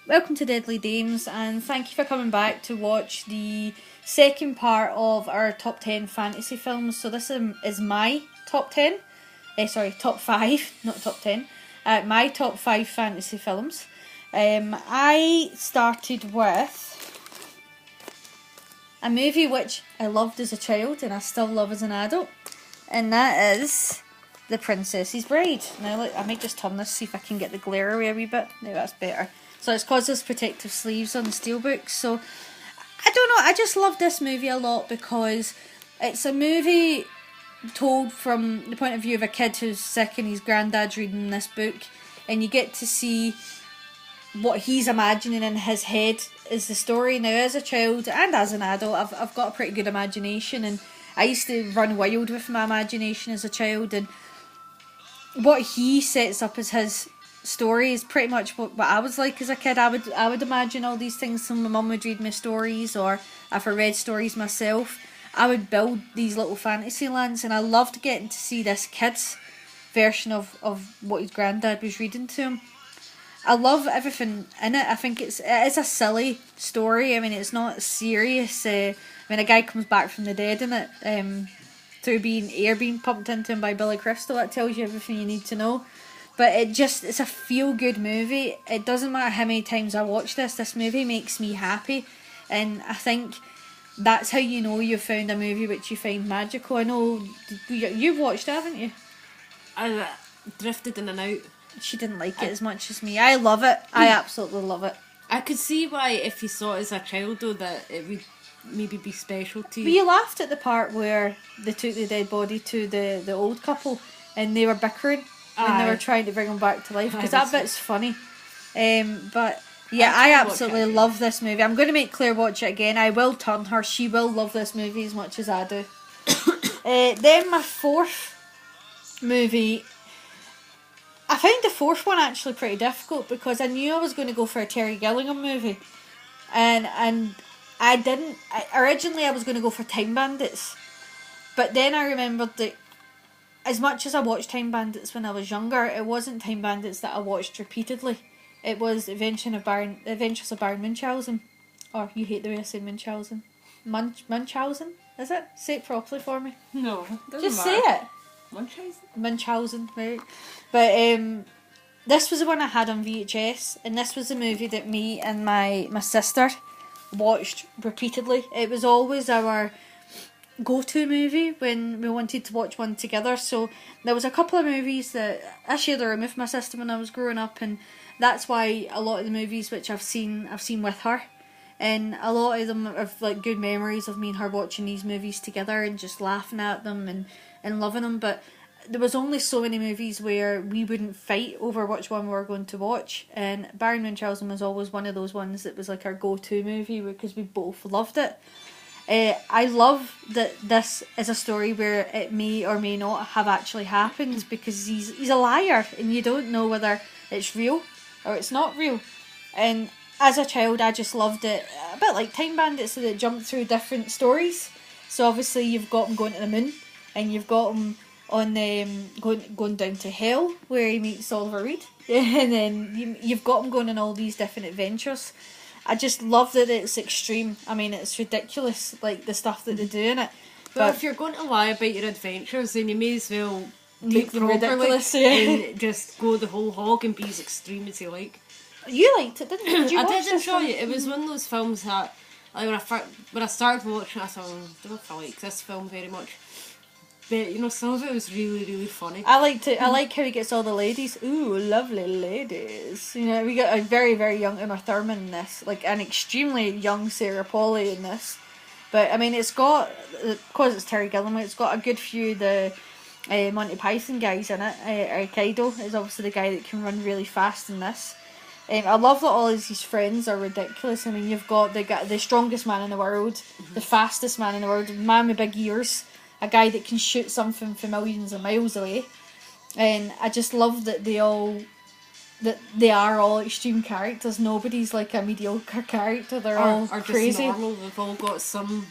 welcome to Deadly Dames, and thank you for coming back to watch the second part of our top 10 fantasy films. So this is my top 10, top 5, not top 10, my top 5 fantasy films. I started with a movie which I loved as a child and I still love as an adult, and that is The Princess's Bride. Now look, I might just turn this, see if I can get the glare away a wee bit. No, that's better. So it's because there's protective sleeves on the steelbooks. So I don't know, I just love this movie a lot because it's a movie told from the point of view of a kid who's sick and his granddad's reading this book, and you get to see what he's imagining in his head is the story. Now as a child and as an adult, I've got a pretty good imagination, and I used to run wild with my imagination as a child, and what he sets up as his story is pretty much what I was like as a kid. I would imagine all these things. So my mum would read me stories, or if I read stories myself, I would build these little fantasy lands, and I loved getting to see this kid's version of what his granddad was reading to him. I love everything in it. I think it is a silly story. I mean, it's not serious. A guy comes back from the dead in it, through air being pumped into him by Billy Crystal. That tells you everything you need to know. But it's a feel-good movie. It doesn't matter how many times I watch this movie makes me happy. And I think that's how you know you've found a movie which you find magical. I know you've watched it, haven't you? I drifted in and out. She didn't like it as much as me. I love it. I absolutely love it. I could see why, if you saw it as a child, though, that it would maybe be special to you. But you laughed at the part where they took the dead body to the old couple and they were bickering when they were trying to bring him back to life, because that bit's funny. But yeah, I absolutely love this movie. I'm going to make Claire watch it again. I will turn her. She will love this movie as much as I do. Then my fourth movie, I found the fourth one actually pretty difficult because I knew I was going to go for a Terry Gilliam movie, and I didn't. Originally I was going to go for Time Bandits, but then I remembered that as much as I watched Time Bandits when I was younger, it wasn't Time Bandits that I watched repeatedly. It was Adventures of Baron Munchausen. Or you hate the way I say Munchausen. Munchausen? Is it? Say it properly for me. No, just matter. Say it. Munchausen, right? But this was the one I had on VHS, and this was the movie that me and my sister watched repeatedly. It was always our go-to movie when we wanted to watch one together. So there was a couple of movies that I shared a room with my sister when I was growing up, and that's why a lot of the movies which I've seen with her, and a lot of them have like good memories of me and her watching these movies together and just laughing at them and loving them. But there was only so many movies where we wouldn't fight over which one we were going to watch, and Baron Munchausen was always one of those ones that was like our go-to movie because we both loved it. I love that this is a story where it may or may not have actually happened, because he's a liar and you don't know whether it's real or it's not real. And as a child I just loved it, a bit like Time Bandits, so that it jumped through different stories. So obviously you've got him going to the moon, and you've got him on going down to hell where he meets Oliver Reed, and then you've got him going on all these different adventures. I just love that it's extreme. I mean, it's ridiculous, like the stuff that they do in it. But if you're going to lie about your adventures, then you may as well make them ridiculous, and just go the whole hog and be as extreme as you like. You liked it, didn't you? Did you I did enjoy it. It was one of those films that, like, when I started watching it, I thought, I don't know if I like this film very much. But, you know, some of it was really, really funny. I liked it. I like how he gets all the ladies. Ooh, lovely ladies. You know, we got a very, very young Uma Thurman in this. Like, an extremely young Sarah Polley in this. But, I mean, it's got, because it's Terry Gilliam, it's got a good few of the Monty Python guys in it. Kaido is obviously the guy that can run really fast in this. I love that all of his friends are ridiculous. I mean, you've got the strongest man in the world, the fastest man in the world, a man with big ears, a guy that can shoot something from millions of miles away. And I just love that they are all extreme characters. Nobody's like a mediocre character. They're all crazy. Just normal. They've all got some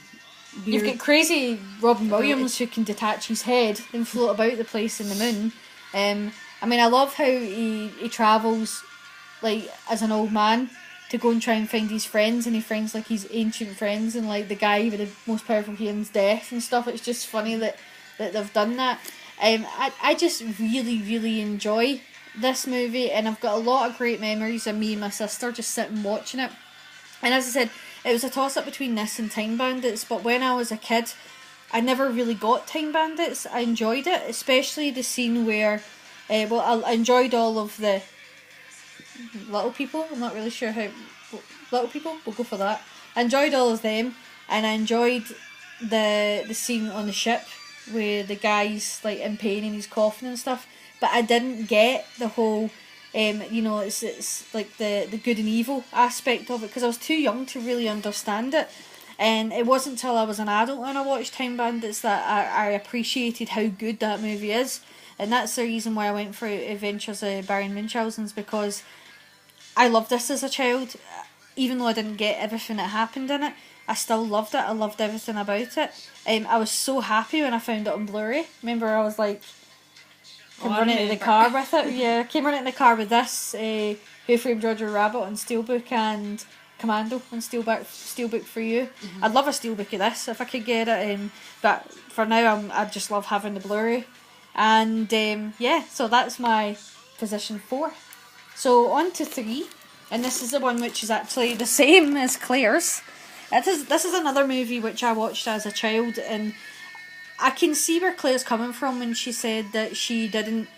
weird... You've got crazy Robin Williams who can detach his head and float about the place in the moon. I mean, I love how he travels like as an old man to go and try and find his friends, and he finds like his ancient friends, and like the guy with the most powerful hand's death and stuff. It's just funny that they've done that. I just really enjoy this movie, and I've got a lot of great memories of me and my sister just sitting watching it. And as I said, it was a toss up between this and Time Bandits, but when I was a kid, I never really got Time Bandits. I enjoyed it, especially the scene where, I enjoyed all of the little people. I'm not really sure how. Little people, we'll go for that. I enjoyed all of them, and I enjoyed the scene on the ship where the guy's like in pain and he's coughing and stuff. But I didn't get the whole, it's like the good and evil aspect of it, because I was too young to really understand it. And it wasn't until I was an adult when I watched Time Bandits that I appreciated how good that movie is. And that's the reason why I went for Adventures of Baron Munchausen's, because I loved this as a child. Even though I didn't get everything that happened in it, I still loved it. I loved everything about it. I was so happy when I found it on Blu-ray. Remember, I was like, came running into the car with it. Yeah, came running in the car with this, Who Framed Roger Rabbit on Steelbook, and Commando on Steelbook for you. Mm-hmm. I'd love a Steelbook of this if I could get it. But for now, I just love having the Blu-ray. And so that's my position 4. So on to 3, and this is the one which is actually the same as Claire's. This is another movie which I watched as a child, and I can see where Claire's coming from when she said that she didn't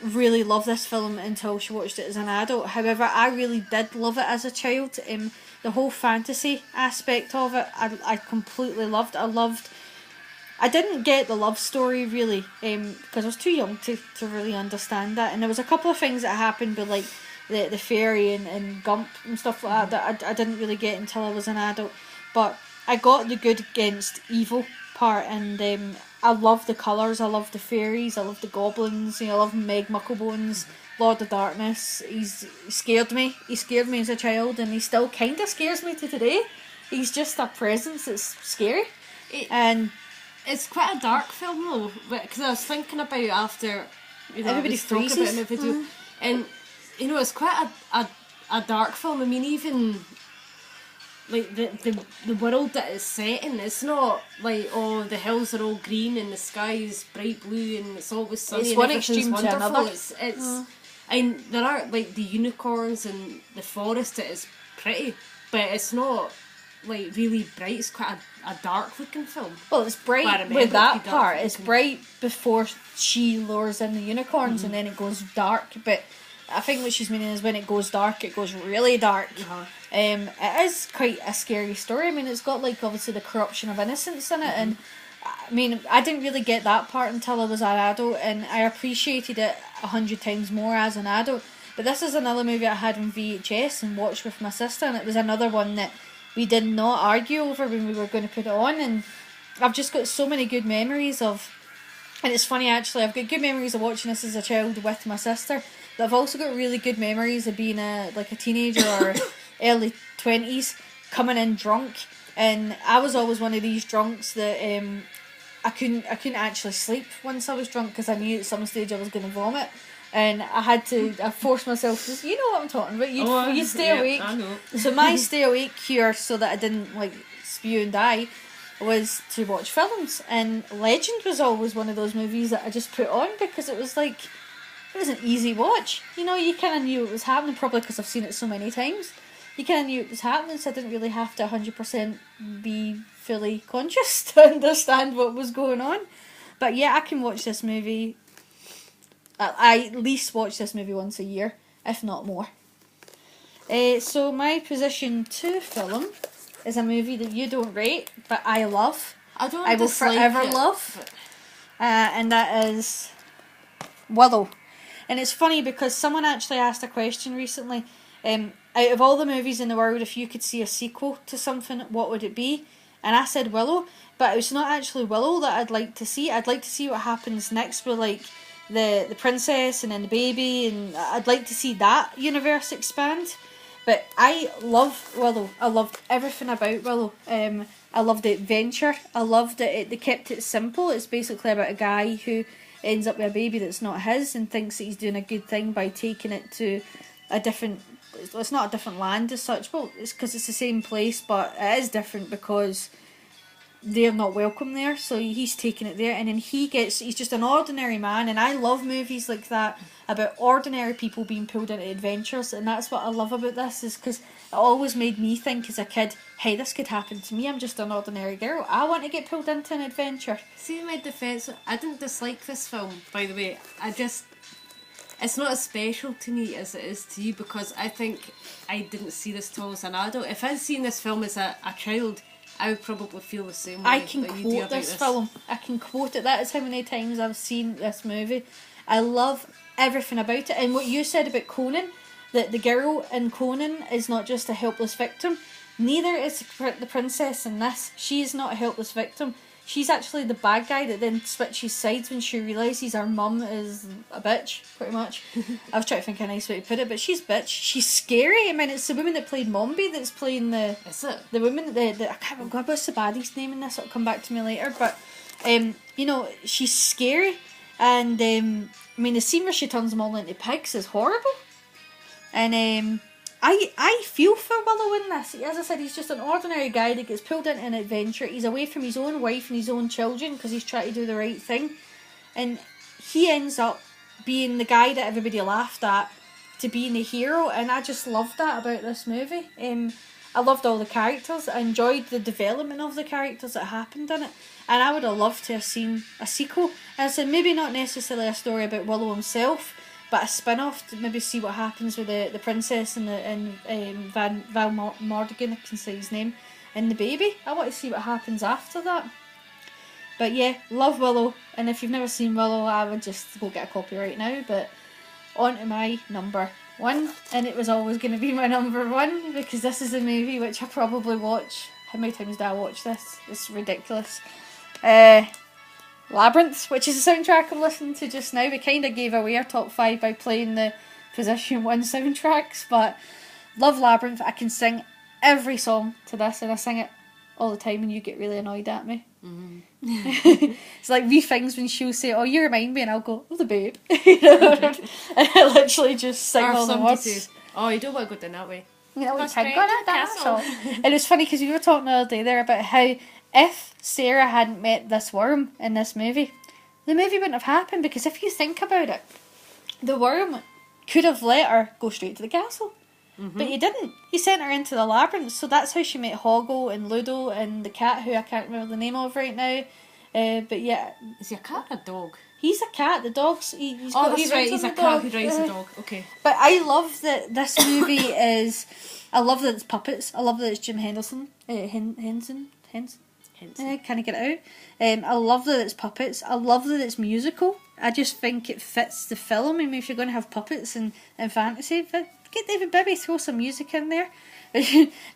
really love this film until she watched it as an adult. However, I really did love it as a child. The whole fantasy aspect of it, I completely loved. I didn't get the love story really, because I was too young to really understand that. And there was a couple of things that happened with like the fairy and Gump and stuff like that I didn't really get until I was an adult. But I got the good against evil part, and I love the colours, I love the fairies, I love the goblins, I love Meg Mucklebones, Lord of Darkness. He scared me as a child, and he still kind of scares me to today. He's just a presence that's scary. And it's quite a dark film though, because I was thinking about after everybody freezes in the video, and it's quite a dark film. I mean, even like the world that it's set in, it's not like, oh, the hills are all green and the sky is bright blue and it's always sunny. It's and one everything's extreme to wonderful. another. It's and there are like the unicorns and the forest. It is pretty, but it's not like really bright. It's quite a dark looking film. Well, it's bright with that part. It's bright before she lures in the unicorns, and then it goes dark. But I think what she's meaning is when it goes dark, it goes really dark. It is quite a scary story. I mean, it's got like obviously the corruption of innocence in it, and I mean, I didn't really get that part until I was an adult, and I appreciated it 100 times more as an adult. But this is another movie I had on VHS and watched with my sister, and it was another one that we did not argue over when we were going to put it on, and I've just got so many good memories of. And it's funny actually, I've got good memories of watching this as a child with my sister, but I've also got really good memories of being a teenager or early 20s, coming in drunk, and I was always one of these drunks that I couldn't actually sleep once I was drunk, because I knew at some stage I was going to vomit, and I forced myself to, you know what I'm talking about, you'd stay awake. I know. So my stay awake cure, so that I didn't like spew and die, was to watch films, and Legend was always one of those movies that I just put on because it was like, it was an easy watch. You kind of knew it was happening, probably because I've seen it so many times. You kind of knew it was happening, so I didn't really have to 100% be fully conscious to understand what was going on. But yeah, I can watch this movie. I at least watch this movie once a year, if not more. So my position 2 film is a movie that you don't rate, but I love. I will forever love. And that is Willow. And it's funny because someone actually asked a question recently. Out of all the movies in the world, if you could see a sequel to something, what would it be? And I said Willow, but it's not actually Willow that I'd like to see. I'd like to see what happens next with like the princess and then the baby, and I'd like to see that universe expand. But I love Willow. I loved everything about Willow. I loved the adventure. I loved it. They kept it simple. It's basically about a guy who ends up with a baby that's not his and thinks that he's doing a good thing by taking it to a different it's not a different land as such. Well, it's because it's the same place, but it is different because they're not welcome there, so he's taking it there, and then he's just an ordinary man, and I love movies like that about ordinary people being pulled into adventures, and that's what I love about this, is because it always made me think as a kid, hey, this could happen to me, I'm just an ordinary girl, I want to get pulled into an adventure. See, in my defence, I didn't dislike this film, by the way. It's not as special to me as it is to you, because I think I didn't see this till as an adult. If I'd seen this film as a child, I would probably feel the same way. I can quote this film. I can quote it. That is how many times I've seen this movie. I love everything about it. And what you said about Conan, that the girl in Conan is not just a helpless victim. Neither is the princess in this. She is not a helpless victim. She's actually the bad guy that then switches sides when she realises her mum is a bitch, pretty much. I was trying to think of a nice way to put it, but she's bitch. She's scary. I mean, it's the woman that played Mandy that's playing the... Is it? The woman, I can't remember what's the baddie's name in this, it'll come back to me later, but, you know, she's scary, and, I mean, the scene where she turns them all into pigs is horrible, and, I feel for Willow in this. As I said, he's just an ordinary guy that gets pulled into an adventure. He's away from his own wife and his own children because he's trying to do the right thing. And he ends up being the guy that everybody laughed at to being the hero. And I just loved that about this movie. I loved all the characters. I enjoyed the development of the characters that happened in it. And I would have loved to have seen a sequel. And I said, maybe not necessarily a story about Willow himself, but a spin-off to maybe see what happens with the princess and Val Mordigan, I can say his name, and the baby. I want to see what happens after that. But yeah, love Willow, and if you've never seen Willow, I would just go get a copy right now. But on to my number one, and it was always going to be my number one, because this is a movie which I probably watch. How many times do I watch this? It's ridiculous. Labyrinth, which is the soundtrack I'm listening to just now. We kind of gave away our top 5 by playing the position 1 soundtracks, but love Labyrinth. I can sing every song to this, and I sing it all the time, and you get really annoyed at me. Mm-hmm. It's like wee things when she'll say, "Oh, you remind me," and I'll go, "Oh, the babe," you know, and I literally just sing all the words. Says, "Oh, you don't want to go down that way." You know, we can't go down that castle. And it was funny because we were talking the other day there about how if Sarah hadn't met this worm in this movie, the movie wouldn't have happened, because if you think about it, the worm could have let her go straight to the castle. Mm-hmm. But he didn't. He sent her into the labyrinth, so that's how she met Hoggle and Ludo and the cat, who I can't remember the name of right now. But yeah. Is he a cat or a dog? He's a cat. The dog's... He's got he's right. He's a cat who rides a dog. Okay. But I love that this movie is... I love that it's puppets. I love that it's Jim Henderson. Henson? Can I get it out? I love that it's puppets. I love that it's musical. I just think it fits the film. I mean, if you're going to have puppets and fantasy, get David Bowie, throw some music in there. But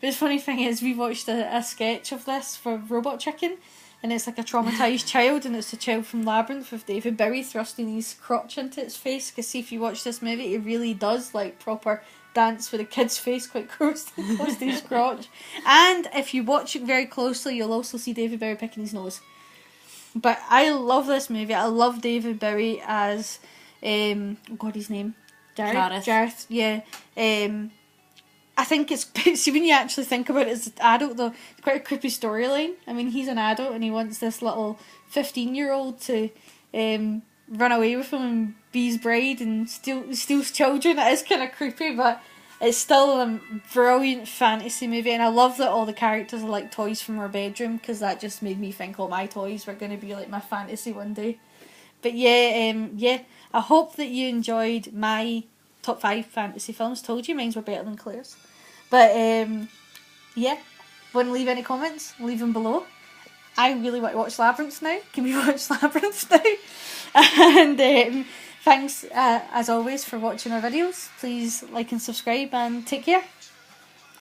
the funny thing is, we watched a sketch of this for Robot Chicken, and it's like a traumatised child, and it's a child from Labyrinth with David Bowie thrusting his crotch into its face. Because see, if you watch this movie, it really does like proper dance with a kid's face quite close to his crotch. And if you watch it very closely, you'll also see David Bowie picking his nose. But I love this movie. I love David Bowie as oh god, his name, Gareth. Yeah. I think it's see, when you actually think about it as an adult though, it's quite a creepy storyline. I mean, he's an adult and he wants this little 15-year-old to run away with him and be his bride and steals children. It is kind of creepy, but it's still a brilliant fantasy movie, and I love that all the characters are like toys from our bedroom, because that just made me think all my toys were going to be like my fantasy one day. But yeah, I hope that you enjoyed my top 5 fantasy films. Told you mine were better than Claire's. But yeah, want to leave any comments? Leave them below. I really want to watch Labyrinth now. Can we watch Labyrinth now? And thanks as always for watching our videos. Please like and subscribe, and take care.